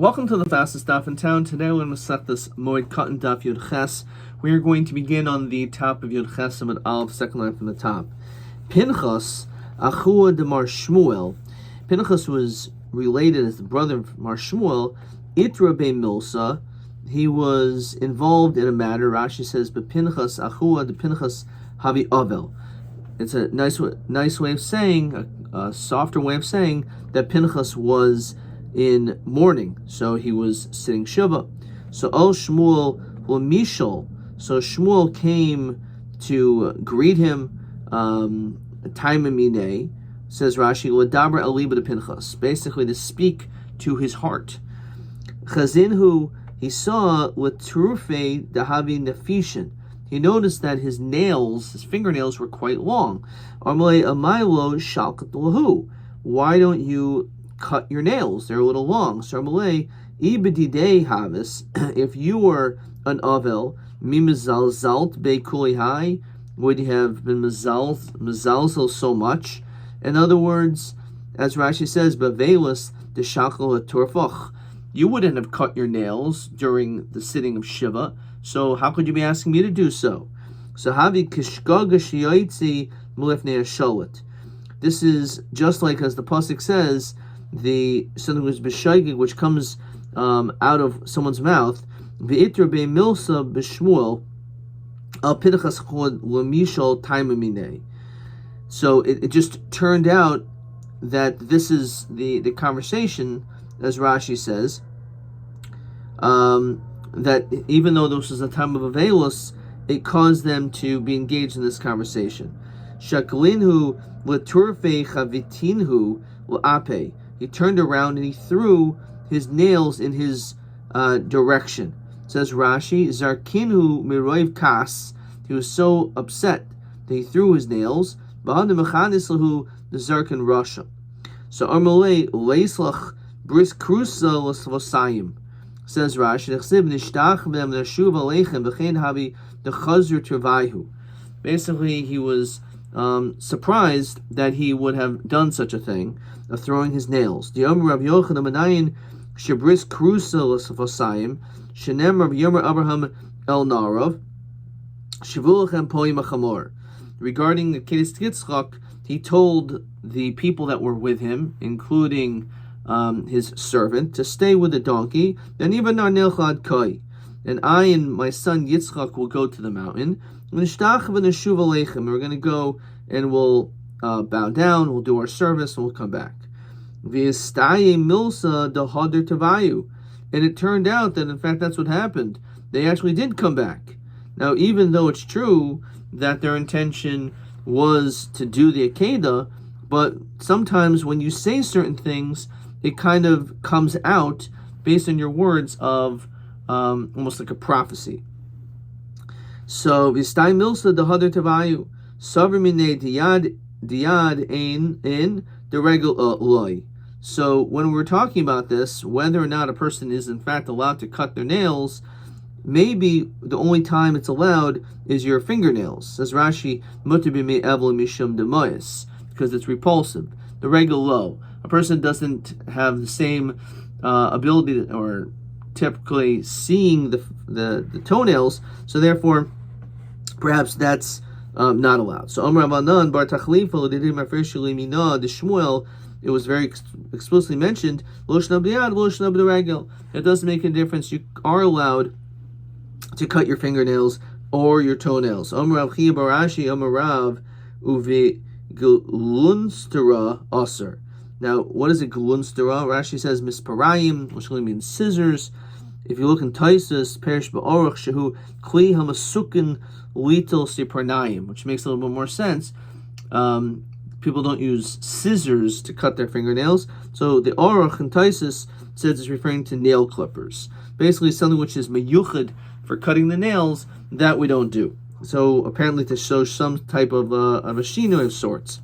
Welcome to the fastest daf in town. Today we're going to set this Moed Katan daf Yud Ches. We are going to begin on the top of Yud Ches Amud Aleph, second line from the top. Pinchas, Achua de Mar Shmuel. Pinchas was related as the brother of Mar Shmuel. Itra be Milsa. He was involved in a matter. Rashi says, "But Pinchas, Achua de Pinchas Havi Avel." It's a nice way of saying, a softer way of saying that Pinchas was in mourning, so he was sitting Shiva. So Shmuel Mishal. So Shmuel came to greet him. Taimamine, says Rashi, L'daber el liba de Pinchas, basically to speak to his heart. Chazinhu, he saw L'trufe dahavi nefishin. He noticed that his fingernails were quite long. Amalei amaylo shalkat lahu. Why don't you cut your nails? They're a little long. So Amalei ibedidei havis. If you were an avel, mimazal zalt be kulihai, would you have been mazalzel so much? In other words, as Rashi says, bavelus de shakal turfach. You wouldn't have cut your nails during the sitting of Shiva, so how could you be asking me to do so? So havi kishgaga shiyaitzi milifnei shalit. This is just like, as the pasuk says, something was b'shaygig, which comes out of someone's mouth. V'itra be milsa b'shmuel al pinchas chod l'mishal taimamine. So it just turned out that this is the conversation, as Rashi says, that even though this was a time of Avelus, it caused them to be engaged in this conversation. Shaklinhu l'turfe chavitinhu l'ape. He turned around and he threw his nails in his direction. Says Rashi, Zarkinhu miroiv kas. He was so upset that he threw his nails. Ba'ad mechanislahu the zarkin rasha. So Amalei leislach bris krusa l'svosayim. Says Rashi, Nechsib nishtach v'em neshuv aleichem v'chein havi the chazur tervaihu. Basically, he was surprised that he would have done such a thing of throwing his nails. The Yomi Rabbi Yochanan Manayin Shebris Krusa L'Safosayim Shenem Rabbi Yomer Abraham El Narav Shivulachem Poim Achamor. Regarding the Kedis Yitzchak, he told the people that were with him, including his servant, to stay with the donkey. And even Narnilchad Koi, and I and my son Yitzchak will go to the mountain. We're going to go and we'll bow down, we'll do our service, and we'll come back. And it turned out that, in fact, that's what happened. They actually did come back. Now, even though it's true that their intention was to do the Akedah, but sometimes when you say certain things, it kind of comes out based on your words of almost like a prophecy. So v'stay milsa dehadar tavayu savrimine diyad in the regal loy. So when we're talking about this, whether or not a person is in fact allowed to cut their nails, maybe the only time it's allowed is your fingernails. Says Rashi, mutar b'mei evel mishum demoyes, because it's repulsive. The regal low, a person doesn't have the same ability or typically seeing the toenails, so therefore perhaps that's not allowed. So Amar Avanan Bar Tachlifa the Shmuel, it was very explicitly mentioned, it doesn't make a difference. You are allowed to cut your fingernails or your toenails. Amar Rav Chia Barashi Amar Rav Uvi Glunstera Aser. Now, what is a glunstera? Rashi says misparayim, which really means scissors. If you look in Taisus, Perish Ba'orach Shehu Kli Hamasukin Litel Siparnayim, which makes a little bit more sense. People don't use scissors to cut their fingernails. So the Orach in Taisus says it's referring to nail clippers. Basically something which is meyuchad for cutting the nails, that we don't do. So apparently to show some type of a shinui of sorts,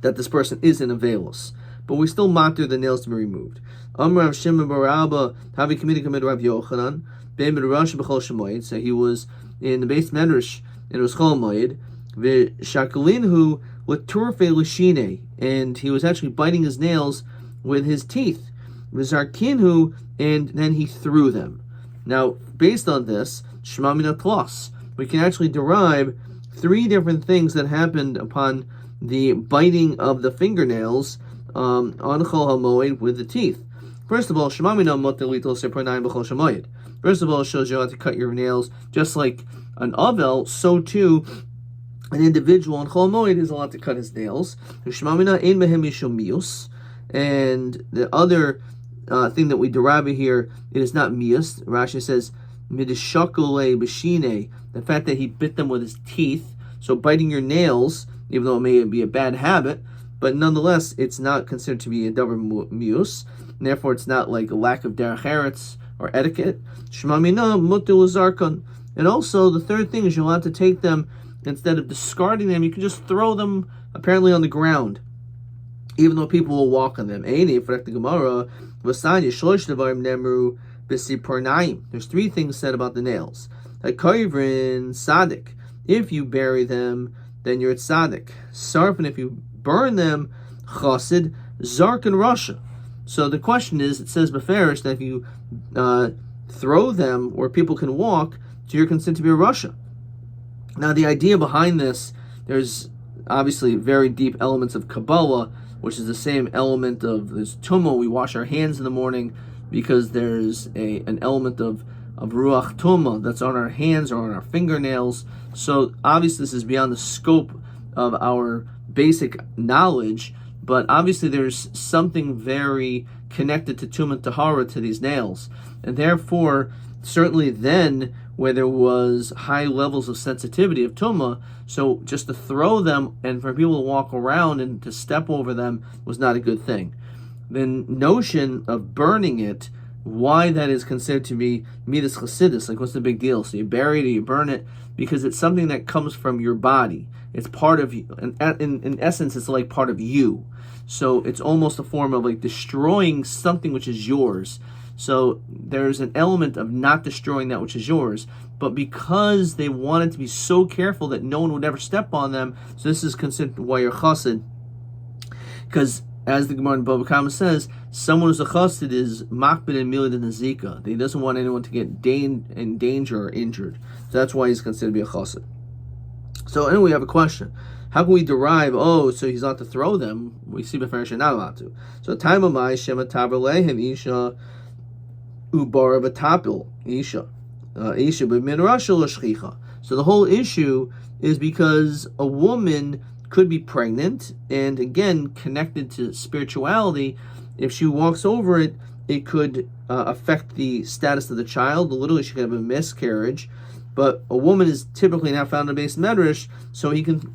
that this person is in a velus. But we still matter the nails to be removed. Amar Rav Shimon bar Abba Havi Kamid Rav Yochanan Ben Rashi B'chol Shemoed. So he was in the base medrash and it was Chol Moed. V'Shakelinhu L'Turfe L'Shine, and he was actually biting his nails with his teeth. V'zarkinhu, and then he threw them. Now, based on this, Shema Mina Tlos, we can actually derive three different things that happened upon the biting of the fingernails on Chol HaMoed with the teeth. First of all, Shema Mina Motel Litel Separnayim B'chol Shemoed. First of all, it shows you how to cut your nails just like an Avel, so too an individual on Chol HaMoed is allowed to cut his nails. Shema Mina Ein Mehem Mishum Mius. And the other thing that we derive here, it is not mius. Rashi says, midishakole b'shine, the fact that he bit them with his teeth. So biting your nails, even though it may be a bad habit, but nonetheless, it's not considered to be a davar mius, and therefore it's not like a lack of derech eretz or etiquette. Shema mina mutil zarkon. And also, the third thing is you're allowed to take them, instead of discarding them, you can just throw them apparently on the ground, even though people will walk on them. There's three things said about the nails. Sadik, if you bury them, then you're at Sadik. Sarfin, if you burn them, Chassid, Zark and Russia. So the question is, it says Beferish that if you throw them where people can walk, so you're considered to be a Russia. Now the idea behind this, there's obviously very deep elements of Kabbalah, which is the same element of this tumah. We wash our hands in the morning because there's an element of ruach tumah that's on our hands or on our fingernails. So obviously this is beyond the scope of our basic knowledge, but obviously there's something very connected to tumah and tahara to these nails. And therefore, certainly then, where there was high levels of sensitivity of tumah, so just to throw them and for people to walk around and to step over them was not a good thing. The notion of burning it, why that is considered to be midas chassidus, like what's the big deal? So you bury it or you burn it, because it's something that comes from your body. It's part of you. In essence, it's like part of you. So it's almost a form of like destroying something which is yours. So there's an element of not destroying that which is yours, but because they wanted to be so careful that no one would ever step on them, so this is considered why you're chassid. Because as the Gemara in Bava Kama says, someone who's a chassid is makbid and milid in the zika. He doesn't want anyone to get in danger or injured. So that's why he's considered to be a chassid. So anyway, we have a question. How can we derive, so he's not to throw them? We see before you're not allowed to. So time of my shema taber lehem isha ubara v'tapil isha b'min rashel l'shchicha. So the whole issue is because a woman could be pregnant, and again connected to spirituality. If she walks over it, it could affect the status of the child. Literally, she could have a miscarriage. But a woman is typically not found in the base medrash, so he can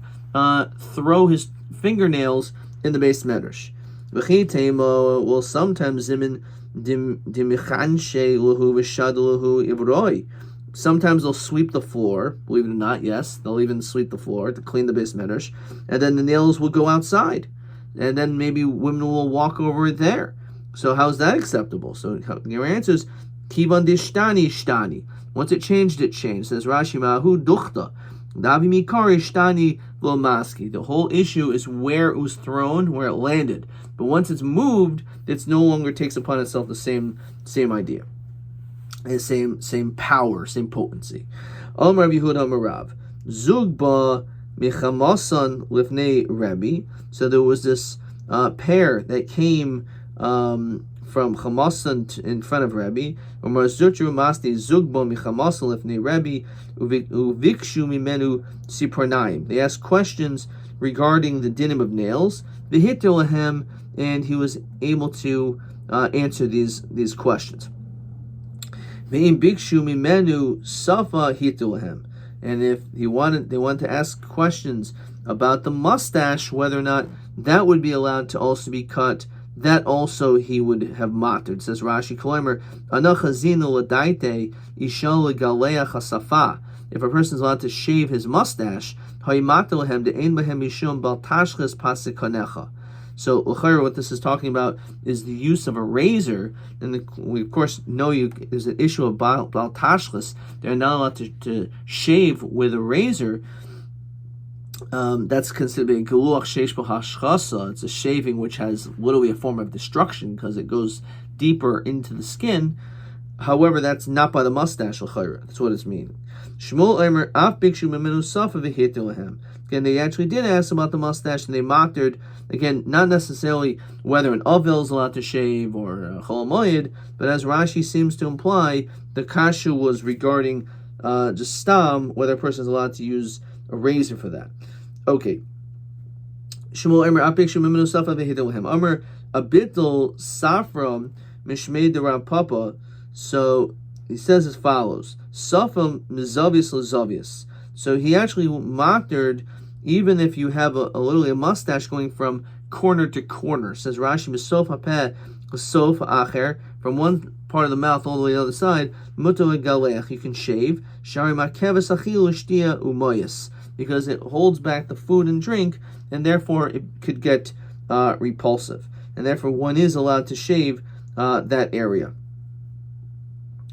throw his fingernails in the base medrash. Well, sometimes sometimes they'll sweep the floor. Believe it or not, yes, they'll even sweep the floor to clean the base medrash, and then the nails will go outside, and then maybe women will walk over it there. So how's that acceptable? So your answer is kivan dishtani shtani. Once it changed, it changed. Says Rashi, Mahu duchta. Davi mikari shtani lo maski. The whole issue is where it was thrown, where it landed. But once it's moved, it no longer takes upon itself the same idea. And same power, same potency. Amar Rabbi Yehuda Amar Rav. Zugba michamasan lifnei Rabbi. So there was this pair that came from Chamasan in front of Rabbi. Umar Zutru Masti Zugbo Michamasan Lifnei Rabbi Uvikshu Mimenu Siparnaim. They asked questions regarding the dinim of nails. V'hitir lahem, and he was able to answer these questions. Ve'im Bikshu Mimenu Safa hitir lahem. And if they wanted to ask questions about the mustache, whether or not that would be allowed to also be cut, that also he would have matter. It says Rashi Kloimer, Anachazinu ladaite ishal legalea chasafa. If a person is allowed to shave his mustache, ha'imater lehem de'ein behem mishum bal tashches pasikonecha. So what this is talking about is the use of a razor, and we of course know there's an issue of bal tashches. They're not allowed to shave with a razor. That's considered a geluach sheish bo hashchasa. It's a shaving which has literally a form of destruction because it goes deeper into the skin. However, that's not by the mustache. That's what it's meaning. Shmuel Eimer af bikshu mimenu safa v'hitu lehem. Again, they actually did ask about the mustache, and they mocked. Again, not necessarily whether an avil is allowed to shave or chol moed, but as Rashi seems to imply, the kashu was regarding just stam, whether a person is allowed to use a razor for that. Okay. Shmuel Eimer af bikshu mimenu safa v'hitu lehem. Amar abitul safram mishmei deram papa. So he says as follows: Safam mizavius lezavius. So he actually monitored, even if you have literally a mustache going from corner to corner. Says Rashi, misof hapeh sof acher, from one part of the mouth all the way to the other side. Muto galech, you can shave. Shari makeves achil shtia umoyas, because it holds back the food and drink, and therefore it could get repulsive, and therefore one is allowed to shave that area.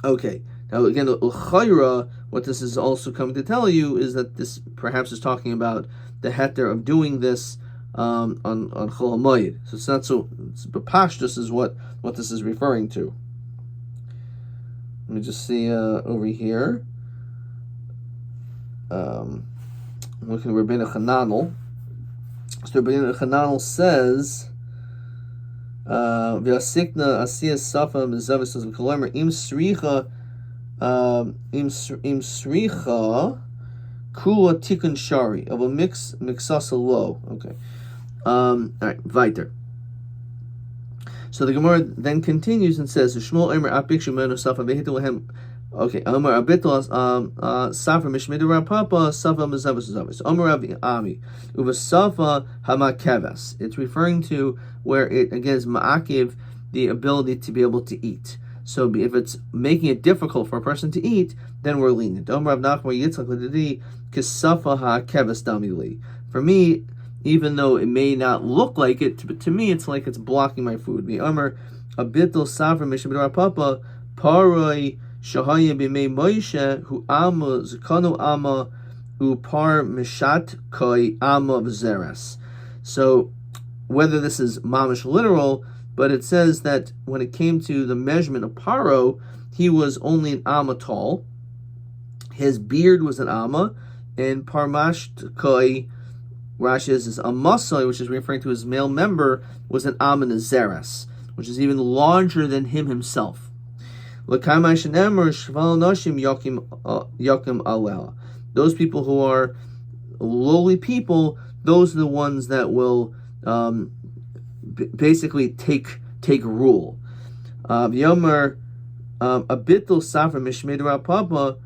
Okay, now again, l'chayra, what this is also coming to tell you is that this perhaps is talking about the heter of doing this on Chol HaMoed. So it's not so, B'pashtus is what this is referring to. Let me just see over here. I'm looking at Rabbeinu Chananel. So Rabbeinu Chananel says, V'asikna asiyas safa mizavis v'kolomer im sricha kula tikun shari of a mixasa lo. Okay. All right. Weiter. So the Gemara then continues and says, Shmuel Eimer apikshu menu safa v'hitu lehem. Okay, Amar Abitul Safa Mishmidura Papa Safa Mazavis Zavis. Amar Ami Uva Safa Hamakevas. It's referring to where it again is ma'akiv, the ability to be able to eat. So if it's making it difficult for a person to eat, then we're lenient. Amar Rav Nachman Yitzchak L'Didi Kisafa HaKevas Damili. For me, even though it may not look like it, but to me it's like it's blocking my food. The Amar Abitul Safa Mishmidura Papa Paroi Shahaya b'mei Moshe hu ama zikanu ama upar mishat koi ama v'zeres. So whether this is mamish literal, but it says that when it came to the measurement of Paro, he was only an amma tall. His beard was an amma, and parmasht koi, Rashi is a masai, which is referring to his male member, was an amma zeres, which is even larger than him himself. Those people who are lowly people, those are the ones that will basically take rule. Yomer abitul safra mishmei Rav Papa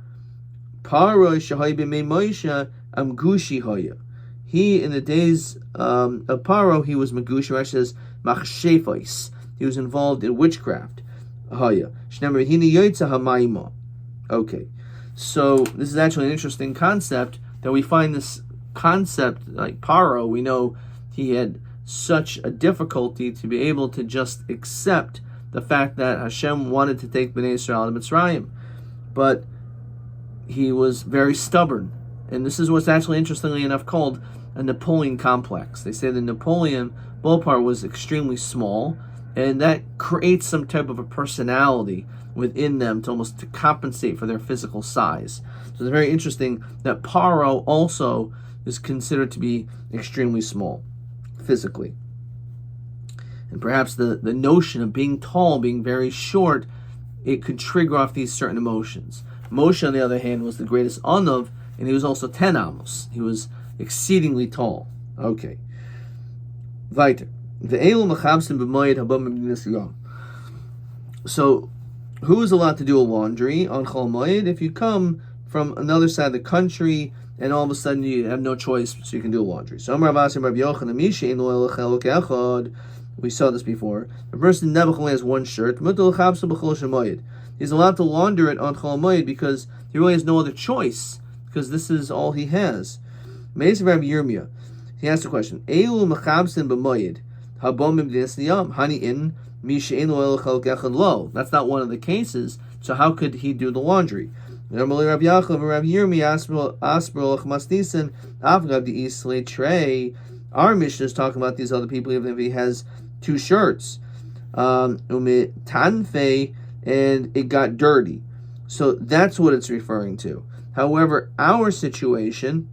paroi shahay b'mei Moshe amgushi hoya. He in the days of Paro, he was magushi. Rashi says machshefais. He was involved in witchcraft. Okay, so this is actually an interesting concept that we find this concept like Paro. We know he had such a difficulty to be able to just accept the fact that Hashem wanted to take Bnei Yisrael to Mitzrayim, but he was very stubborn, and this is what's actually interestingly enough called a Napoleon complex. They say that Napoleon Bonaparte was extremely small, and that creates some type of a personality within them to compensate for their physical size. So it's very interesting that Paro also is considered to be extremely small physically. And perhaps the notion of being tall, being very short, it could trigger off these certain emotions. Moshe, on the other hand, was the greatest Anav, and he was also 10 amos. He was exceedingly tall. Okay. Weiter. So, who is allowed to do a laundry on Chol Moed? If you come from another side of the country and all of a sudden you have no choice, so you can do a laundry. So, we saw this before. A person never has one shirt. He's allowed to launder it on Chol Moed because he really has no other choice, because this is all he has. He asked the question, that's not one of the cases, so how could he do the laundry? Normally, Rabbi Yaakov and Rabbi Yomi asperolach masnisen avgav the isle tray. Our Mishnah is talking about these other people, even if he has two shirts. Tanfe, and it got dirty. So that's what it's referring to. However, our situation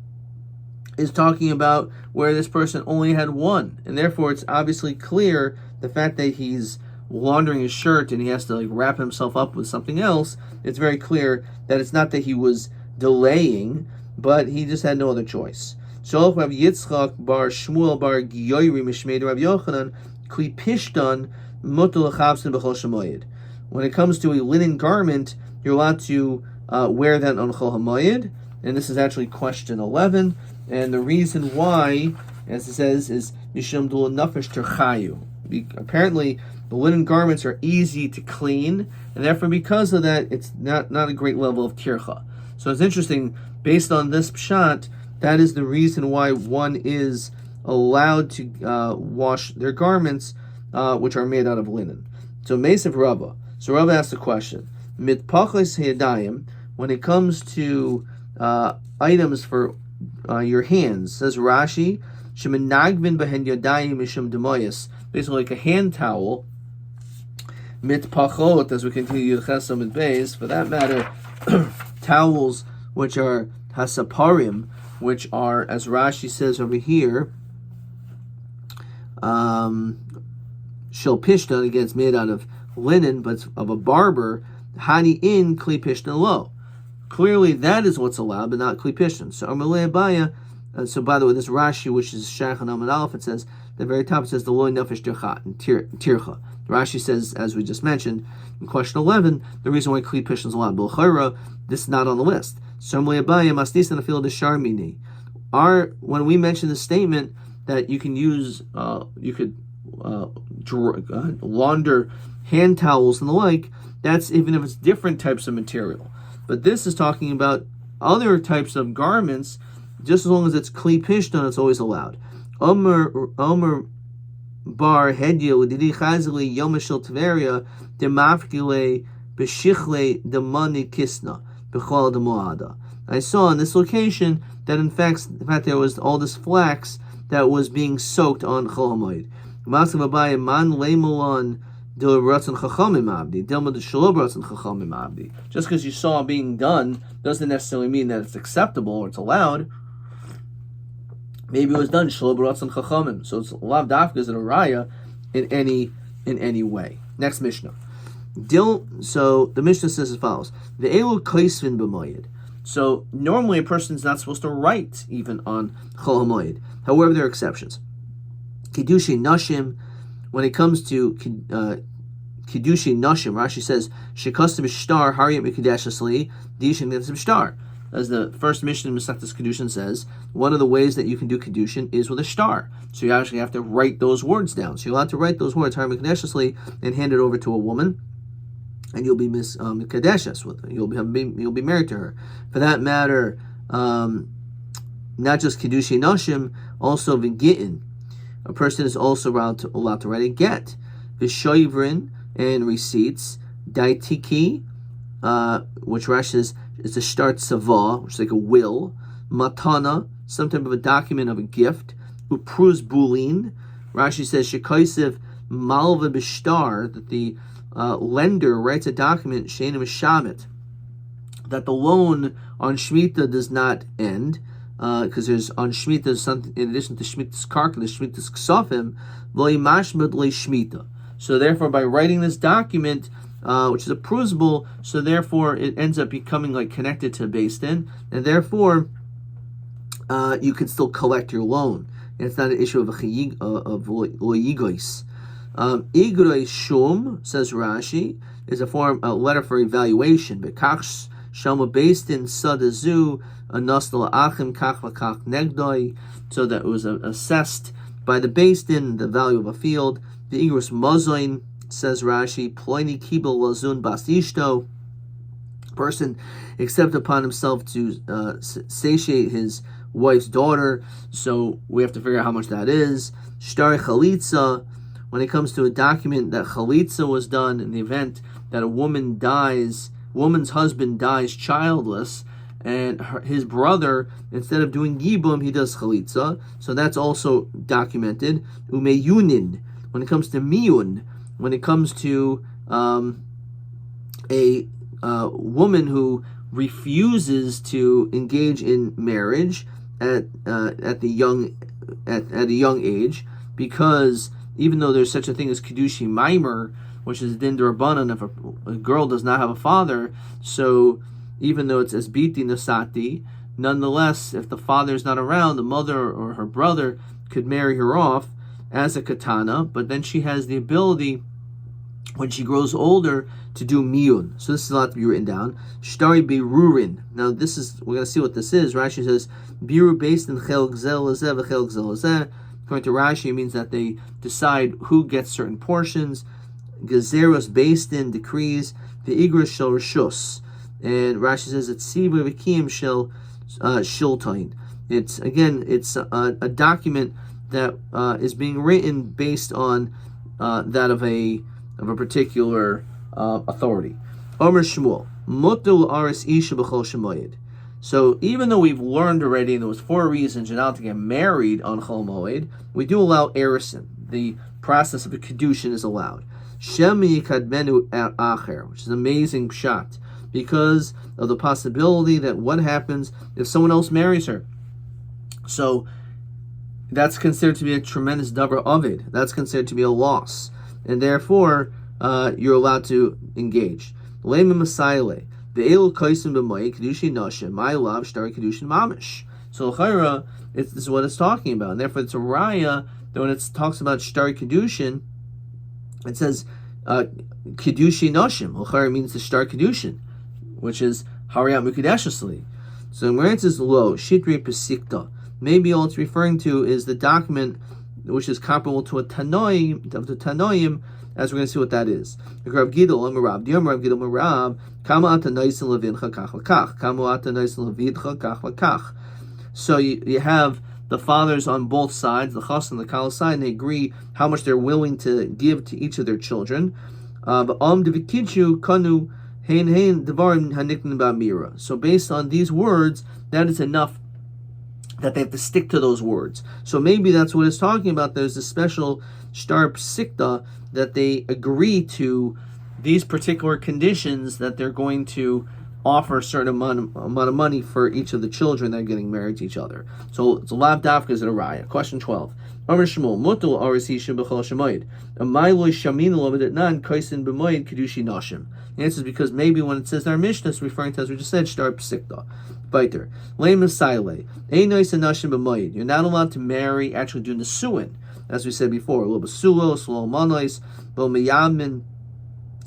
is talking about where this person only had one, and therefore it's obviously clear the fact that he's laundering his shirt and he has to wrap himself up with something else. It's very clear that it's not that he was delaying, but he just had no other choice. Sholach Rav Yitzchak bar Shmuel bar Giyoyri mishmei Rav Yochanan kli pishtan mutal chavsin b'chol shemoyed. When it comes to a linen garment, you're allowed to wear that on Chol HaMoed, and this is actually question 11. And the reason why, as it says, is Mishum Dul Nafesh Terchayu. Apparently, the linen garments are easy to clean, and therefore, because of that, it's not a great level of tircha. So it's interesting, based on this pshat, that is the reason why one is allowed to wash their garments, which are made out of linen. So Mesav Rava. So Rava asked the question: Mitpachos Hayadayim, when it comes to items for your hands, says Rashi, Shemenagvin behen yadayim mishum demoyas, basically like a hand towel. Mitpachot, as we continue Chesam and Beis, for that matter, towels which are hasaparim, which are, as Rashi says over here, shel pishtan, again, it's made out of linen, but it's of a barber, hani in kli pishtan lo. Clearly, that is what's allowed, but not kli pishtan. So, Amalei Abaya. So, by the way, this Rashi, which is Shach and Amad Aleph, it says the very top. It says the loy nefesh tircha. Rashi says, as we just mentioned in question 11, the reason why kli pishtan is allowed. B'l'chayra, this is not on the list. So, Amalei Abaya mastis in the field of sharmini. When we mention the statement that you can use, you could launder hand towels and the like. That's even if it's different types of material. But this is talking about other types of garments. Just as long as it's kli pishtan, it's always allowed. Omer bar hedya udidi chazili yomashil tveria demafkile b'shichle demani kisna b'chol demoada. I saw on this location that in fact there was all this flax that was being soaked on Chol HaMoed. Masav Abaye man leimalon. Just because you saw it being done doesn't necessarily mean that it's acceptable or it's allowed. Maybe it was done so it's lav dafka is a raya in any way. Next Mishnah. So the Mishnah says as follows: the elu kaisvin b'moed. So normally a person's not supposed to write even on Chol HaMoed. However, there are exceptions. Kiddushi nashim. When it comes to Kiddushi Nashim, Rashi says, Shekastim Shtar, Hariyat Mikadesh Asli, Dishin Netzim Shtar. As the first Mishnah in Masechtas Kiddushin says, one of the ways that you can do Kiddushin is with a star. So you actually have to write those words down. So you're allowed to write those words, Hariyat Mikadesh Asli, and hand it over to a woman, and you'll be Mikadeshes with her. You'll be married to her. For that matter, not just Kiddushi Nashim, also V'gittin. A person is also allowed to write a get. Vishoyvrin and receipts. Daitiki, which Rashi says is a start sava, which is like a will. Matana, some type of a document of a gift. Upruz bulin. Rashi says shekaisev malva bishtar, that the lender writes a document sheina mishamet, that the loan on Shemitah does not end. Because there's on Shemitah something in addition to Shemitah's karka, there's Shemitah's ksafim, v'imashmad le'Shemitah. So therefore, by writing this document, which is approvable, so therefore it ends up becoming like connected to Beis Din, and therefore you can still collect your loan. And it's not an issue of loyigois. Igroi shum, says Rashi, is a letter for evaluation. Bekach shama Beis Din sadazu. So that it was assessed by the Beis Din, the value of a field. The Igros Mozoin, says Rashi, Ploini Kibel Lazun Basishto. Person accepted upon himself to satiate his wife's daughter, so we have to figure out how much that is. Shtar Chalitza, when it comes to a document that Chalitza was done in the event that a woman dies woman's husband dies childless, and his brother, instead of doing yibum, he does chalitza. So that's also documented. Umeyunin, when it comes to miyun, when it comes to a woman who refuses to engage in marriage at a young age, because even though there's such a thing as Kedushi Maimer, which is din d'Rabbanan if a girl does not have a father, so even though it's as biti nasati, nonetheless, if the father is not around, the mother or her brother could marry her off as a katana, but then she has the ability, when she grows older, to do miyun. So this is a lot to be written down. Shtari birurin. Now we're going to see what this is. Rashi says, biru based in chel gzel lezeh v'chel gzel lezeh. According to Rashi, it means that they decide who gets certain portions. Gezeros based in decrees, the igros shel rishus. And Rashi says it's Siva Vikim Shel Shiltain. It's a document that is being written based on that of a particular authority. Omer Shmuel Mutul Aris Isha B'chol Shemoed. So even though we've learned already, and there was 4 reasons you're not to get married on Chol Moed, we do allow erison. The process of a kedushin is allowed. Shem Yikadmenu Acher, which is an amazing pshat, because of the possibility that what happens if someone else marries her. So that's considered to be a tremendous davar ovid. That's considered to be a loss, and therefore you're allowed to engage. Lema Masaile, the elu kaisim b'may kedushin nashim, my love shtari kedushin mamish. So l'chayra, this is what it's talking about, and therefore it's a raya that when it talks about shtari kedushin, it says kedushin nashim. L'chayra means the shtari kedushin, which is Hariyat Mukadeshasli. So where it says lo, Shitri Pesikta, maybe all it's referring to is the document which is comparable to a Tanoim, of the Tanoim, as we're going to see what that is. Rav Gidol Marab, Diom Rav Gidol Marab, Kama Ata Naisin Levincha Kach Lakach, Kama Ata Naisin Levidcha Kach Lakach. So you have the fathers on both sides, the Chas and the Kal side, and they agree how much they're willing to give to each of their children. Devikichu Kanu. So based on these words, that is enough that they have to stick to those words. So maybe that's what it's talking about. There's a special shtar psikta that they agree to these particular conditions, that they're going to offer a certain amount of money for each of the children that are getting married to each other. So it's a lav dafkas and a raya. Question 12. Amar Shmuel, mutul arisishim b'chol shemoed. Amayloi shamin lo kaisin b'moed kedushi nashim. The answer is because maybe when it says in our Mishnah, it's referring to, as we just said, shtar psikta. Biter. Leim saile. Einois nashim b'moed. You're not allowed to marry, actually do nesuin, as we said before. Lo basulos, lo manois, lo miyamin.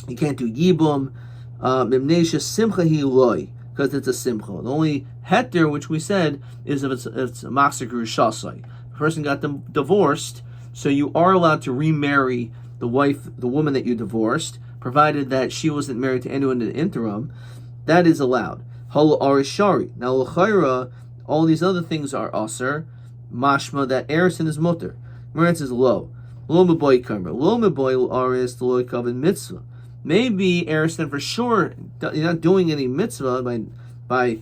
You can't do yibum. Mimnesha simcha hi loy, because it's a simcha. The only heter, which we said, is if it's machzir gerusasai. The person got them divorced, so you are allowed to remarry the woman that you divorced, provided that she wasn't married to anyone in the interim. That is allowed. Hol arishari. Now l'chayra, all these other things are aser. Mashma that erison is mutter. Meretz is lo. Lo meboy kamer. Lo meboy aris lo kaven mitzvah. Maybe erison for sure, you're not doing any mitzvah by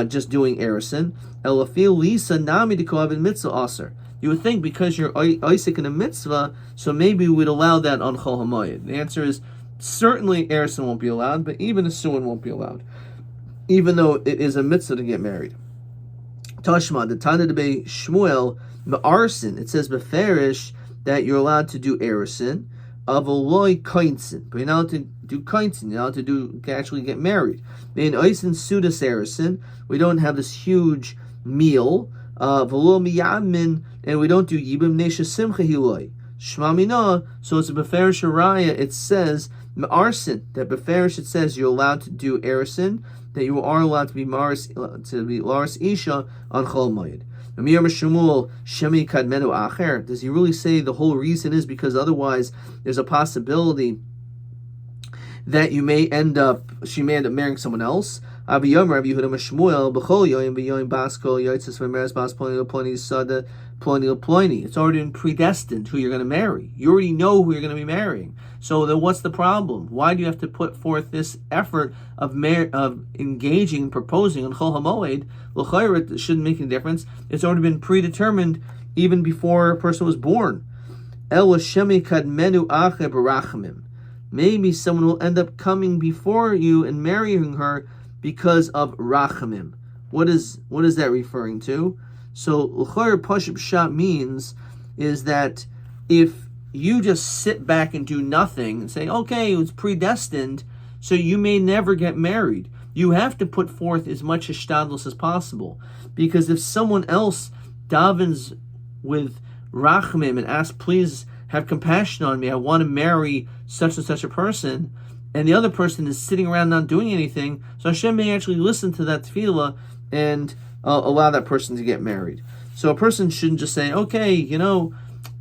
just doing erison. Elafil lisa nami de koavin mitzvah aser. You would think because you're Isaac in a mitzvah, so maybe we'd allow that on Chol HaMoed. The answer is certainly erison won't be allowed, but even a suin won't be allowed, even though it is a mitzvah to get married. Tashma, the Tana Debe Shmuel, Ma'arsin, it says beferish that you're allowed to do erison. Avoloi kainsin, but you're not allowed to do kainsin. You're allowed to actually get married. In Eisen Sudas erison, we don't have this huge meal. V'lo miyamin, and we don't do yibim nesha simcha hiloi. Shmamina, so it's a beferish araya. It says ma'arsin, that beferish it says you're allowed to do erison, that you are allowed to be laris isha on chol moed. Does he really say the whole reason is because otherwise there's a possibility that she may end up marrying someone else? It's already been predestined who you're going to marry. You already know who you're going to be marrying. So then what's the problem? Why do you have to put forth this effort of engaging and proposing on Chol HaMoed? L'chayr, it shouldn't make any difference. It's already been predetermined even before a person was born. Maybe someone will end up coming before you and marrying her because of rachamim. What is that referring to? So l'chayr pashut pshat means is that if you just sit back and do nothing and say, okay, it's predestined, so you may never get married. You have to put forth as much hishtadlus as possible, because if someone else davens with rachamim and asks, please have compassion on me, I want to marry such and such a person, and the other person is sitting around not doing anything, so Hashem may actually listen to that tefillah and allow that person to get married. So a person shouldn't just say, okay,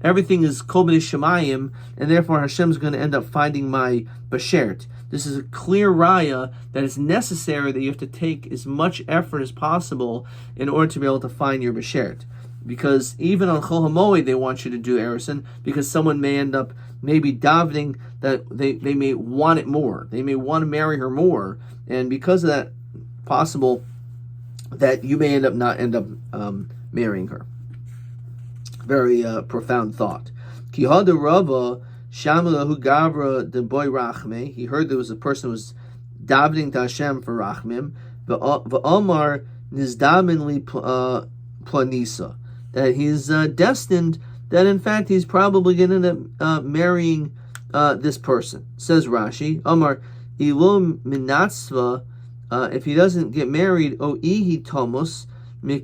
everything is kol b'nei shemayim, and therefore Hashem's going to end up finding my bashert. This is a clear raya that it's necessary that you have to take as much effort as possible in order to be able to find your bashert. Because even on Chol HaMoed they want you to do erison, because someone may end up maybe davening that they may want it more. They may want to marry her more, and because of that, possible that you may not end up marrying her. Very profound thought. Ki hada Rava shamalahu gavra de boy rachme. He heard there was a person who was davening to Hashem for rachmim. V'omar nizdamin li planisa. That he's destined. That in fact he's probably going to end up marrying this person. Says Rashi, Omar ilum minatzva. If he doesn't get married, o ihi tomus. He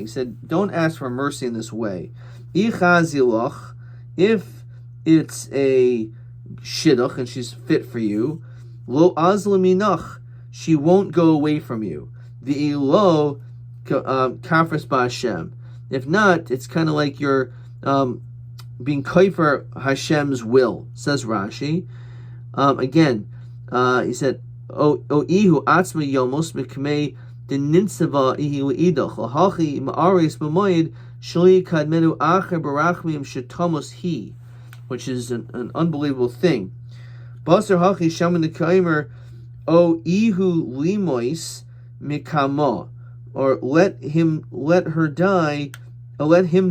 said, don't ask for mercy in this way. If it's a shidduch and she's fit for you, she won't go away from you. If not, it's kind of like you're being kaifer Hashem's will, says Rashi. Again, he said, "O ihu atzma yomos mikmei deninsava ihi leidach lahachi maaris b'moed shli kadmenu acher barachmim shetamos he," which is an unbelievable thing. Basar hachi shaman nekaimer o ihu limois mikama, or let him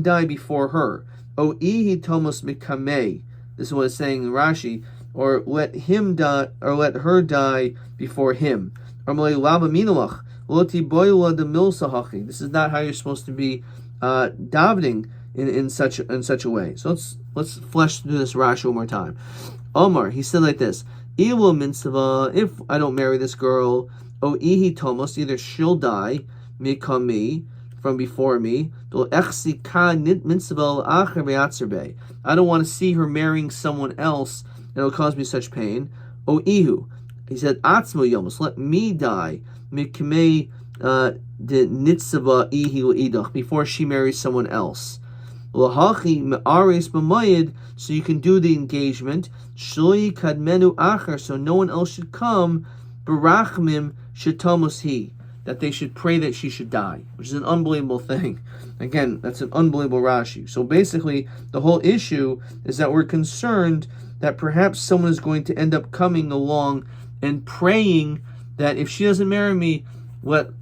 die before her. O ihi tomos mikamei. This is what it's saying in Rashi. Or let him die, or let her die before him. This is not how you're supposed to be davening in such a way. So let's flesh through this Rashi one more time. Omar, he said like this: if I don't marry this girl, o ihi tomos, either she'll die mikami, from before me. I don't want to see her marrying someone else. It'll cause me such pain. O ihu, he said, atzmo yomos, let me die. Mikmei de nitzava ihi leidach, before she marries someone else. Lahachi me'ares b'mayid, so you can do the engagement. Shloi kadmenu acher, so no one else should come. Barachmim shetamos he, that they should pray that she should die, which is an unbelievable thing. Again, that's an unbelievable Rashi. So basically, the whole issue is that we're concerned that perhaps someone is going to end up coming along and praying that if she doesn't marry me,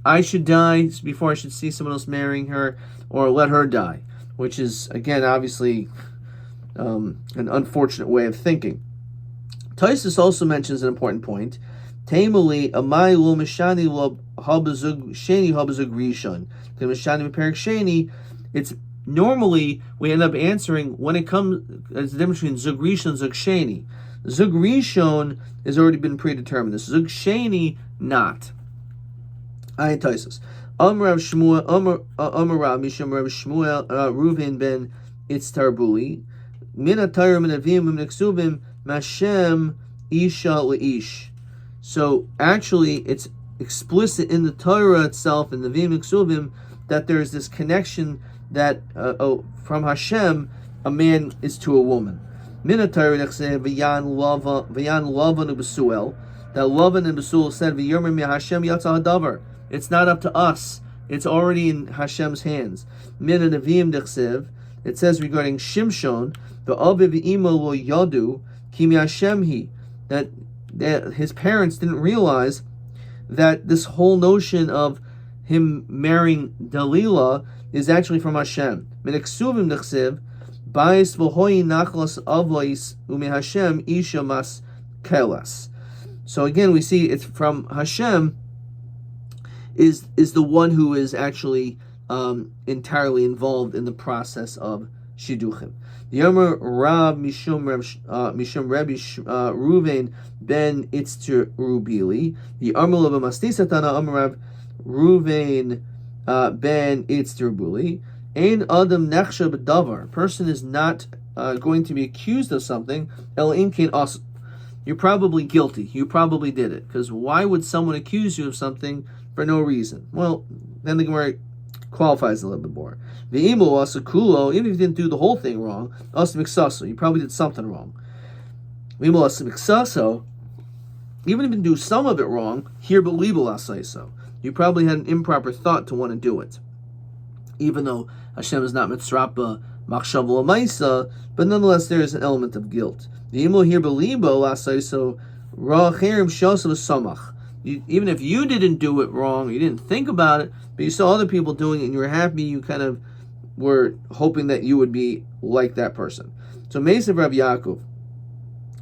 I should die before I should see someone else marrying her, or let her die, which is, again, obviously an unfortunate way of thinking. Taisus also mentions an important point. Tamali amai lo mishani lo habazug sheni habazug rishon. The mishani perik sheni. It's normally we end up answering when it comes. It's the difference between zug rishon and zug sheni. Zug rishon has already been predetermined. This zug sheni not. Ayin Taisus. Rav Shmuel Rav Misham Rav Shmuel Reuven ben Itztarbuli min atayr min avim min ksubim mashem isha leish. So actually, it's explicit in the Torah itself, in the Vim Ksuvim, that there is this connection that from Hashem, a man is to a woman. Min Torah v'yan Lavan u'Besuel, that Lavan and Besuel said v'yomer mi Hashem yatsa hadavar. It's not up to us It's already in Hashem's hands. Min Nevi'im dechsev. It says regarding Shimshon, the Aviv Imo lo yadu kimi Hashem hi, that his parents didn't realize that this whole notion of him marrying Delilah is actually from Hashem. Min Eksuvim dechsev. Bais v'hoi nachlas avos umi Hashem isha mas kelas. So again, we see it's from Hashem. Is the one who is actually entirely involved in the process of shidduchim. The Yomer Rab Mishum Rabbi Ruvain ben Itzter Rubili. The Amr of Mastisatana Amr Rab Ruvain ben Itzter Rubili. Ein Adam Nechsha B'Davar. A person is not going to be accused of something. El Inkin As. You're probably guilty. You probably did it. Because why would someone accuse you of something for no reason? Well, then the Gemara qualifies a little bit more. The imo asakulo, even if you didn't do the whole thing wrong, asamiksaso, you probably did something wrong. Imo asamiksaso, even if you didn't do some of it wrong, here believable asaiso. You probably had an improper thought to want to do it. Even though Hashem is not mitzrapa machshavul amaisa, but nonetheless there is an element of guilt. The imo here belibo asaiso ra cherim shosav samach. Even if you didn't do it wrong, you didn't think about it, but you saw other people doing it and you were happy, you kind of were hoping that you would be like that person. So Mesav Rabbi Yaakov.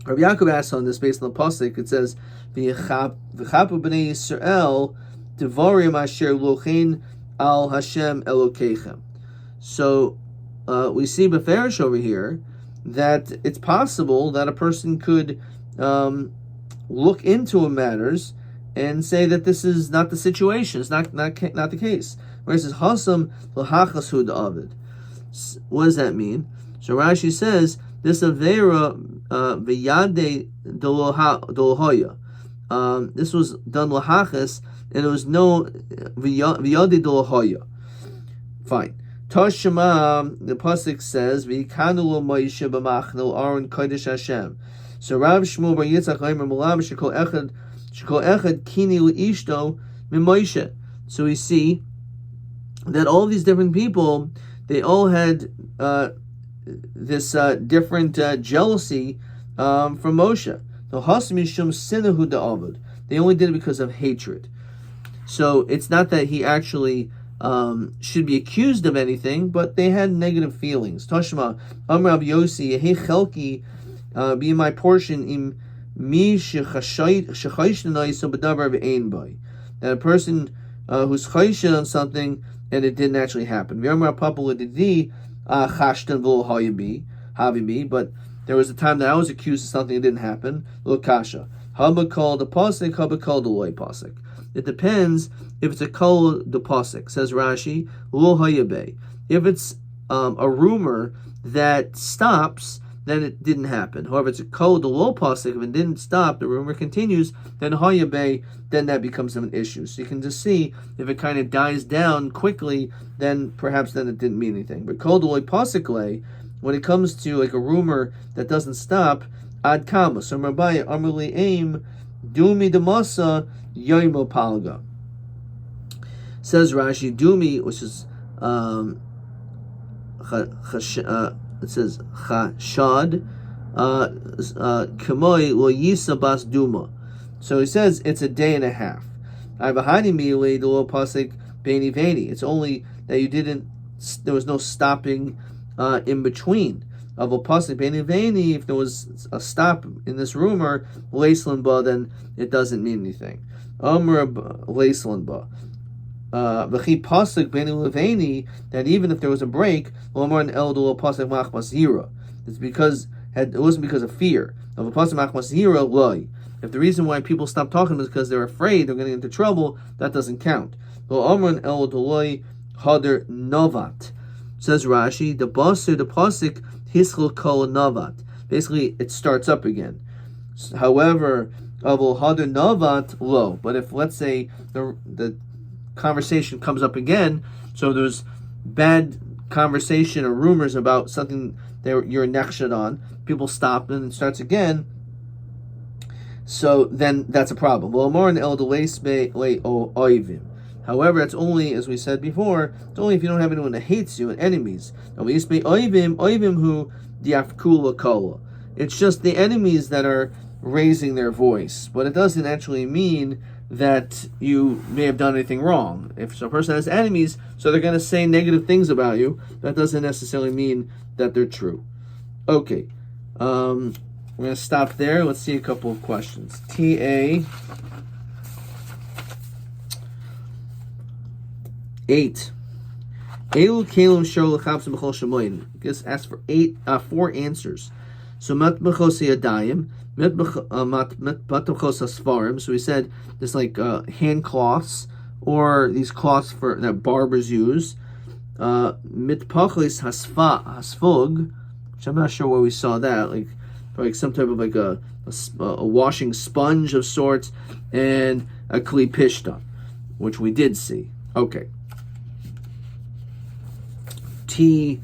Rabbi Yaakov asks on this based on the pasuk. It says, "V'chapu b'nei Yisrael devarim asher lochein al Hashem Elokeichem." So we see beferish over here that it's possible that a person could look into matters and say that this is not the situation. It's not the case. Whereas it's hasam l'hachas David. What does that mean? So Rashi says this avera v'yade dolohoya. This was done l'hachas, and it was no v'yade dolohoya. Fine. Toshema, the pasuk says v'ikanu lo Moshe b'machnel Aaron kodesh Hashem. So Rav Shmuel bar Yitzchak Omer Mulam shekol echad kini l'ishto mimoishe. So we see that all these different people, they all had this different jealousy from Moshe. They only did it because of hatred. So it's not that he actually should be accused of anything, but they had negative feelings. Tashma Amrav Yosi Yehi Chelki, be my portion im Mi that a person who's chayshin on something and it didn't actually happen. But there was a time that I was accused of something that didn't happen. Lokasha. Haba called the pasik, haba called the loy pasik. It depends if it's a kol the pasik. Says Rashi, lo hayabe. If it's a rumor that stops, then it didn't happen. However, it's a code, the low pasuk, if it didn't stop, the rumor continues, then hayabe, then that becomes an issue. So you can just see if it kind of dies down quickly, then perhaps then it didn't mean anything. But code the low pasuk, when it comes to like a rumor that doesn't stop, ad kama. So Rabbi Amrli Aim, Dumi Damasa, Yomo Palga. Says Rashi, Dumi, which is it says chashad kamoi lo yisa bas duma. So he says it's a day and a half. It's only that you didn't. There was no stopping in between of a pasuk beni veni. If there was a stop in this rumor leislan ba, then it doesn't mean anything. Amr leislan ba. V'chi pasuk beni leveni, that even if there was a break, it's because it wasn't because of fear. Of a pasuk machmas loy. If the reason why people stop talking is because they're afraid they're getting into trouble, that doesn't count. Hader novat. Says Rashi, the basur the pasuk hischel kol novat. Basically, it starts up again. However, avol hader novat lo. But if let's say the conversation comes up again, so there's bad conversation or rumors about something that you're nechshad on, people stop and it starts again, so then that's a problem. However, it's only, as we said before, it's only if you don't have anyone that hates you and enemies. It's just the enemies that are raising their voice, but it doesn't actually mean that you may have done anything wrong. If a person has enemies, so they're going to say negative things about you, that doesn't necessarily mean that they're true. Okay, we're going to stop there. Let's see a couple of questions. TA 8. Elu kelum shor lechabsim b'chol shemoyin. Just ask for 4 answers. So mat b'chos yadayim, mat b'chos asfarim. So we said this like hand cloths or these cloths for that barbers use. Mit pachlis hasfog, which I'm not sure where we saw that. Like some type of like a washing sponge of sorts, and a kli pishta, which we did see. Okay. TB9.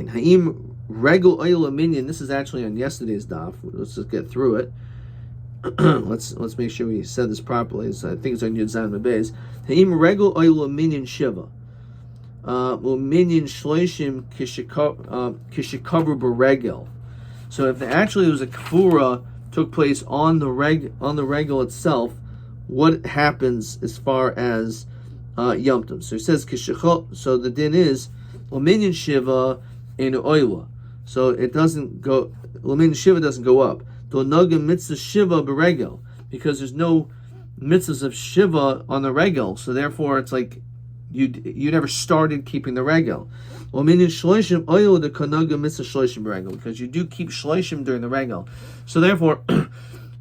Ha'im regul oil minion. This is actually on yesterday's daf. Let's just get through it. let's make sure we said this properly. So I think it's on Yud Zayin Mebez. Ha'im regul oil minion shiva. Minion shloishim kishikavu beregel. So if actually there was a kfura took place on the regel itself, what happens as far as Yom Tov? So it says so the din is L'minyan shiva in oila. So it doesn't go. L'minyan shiva doesn't go up. Do'nogim mitzvah shiva beregel, because there's no mitzvahs of shiva on the regel. So therefore, it's like you never started keeping the regel. L'minyan shloishim oila the konogim mitzvah shloishim beregel, because you do keep shloishim during the regel. So therefore,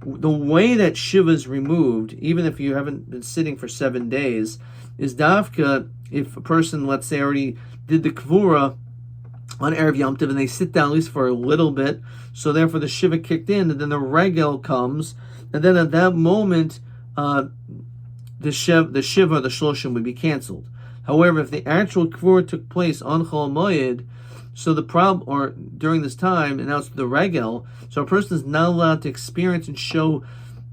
the way that shiva is removed, even if you haven't been sitting for 7 days, is dafka if a person, let's say, already did the kvura on Erev Yom Tov and they sit down at least for a little bit, so therefore the shiva kicked in, and then the regel comes, and then at that moment the shiva, the shloshim, would be canceled. However, if the actual kvura took place on Chol Moed, so the problem, or during this time, and now it's the regel, so a person is not allowed to experience and show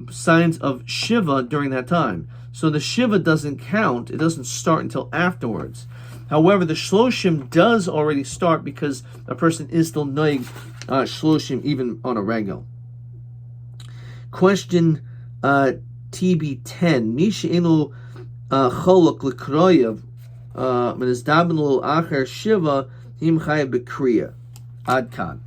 signs of shiva during that time. So the shiva doesn't count; it doesn't start until afterwards. However, the shloshim does already start because a person is still noig shloshim even on a regel. Question TB10: Mi she'enu cholok l'kroyev min izdabenu acher shiva him chayav b'kriya. Ad kan.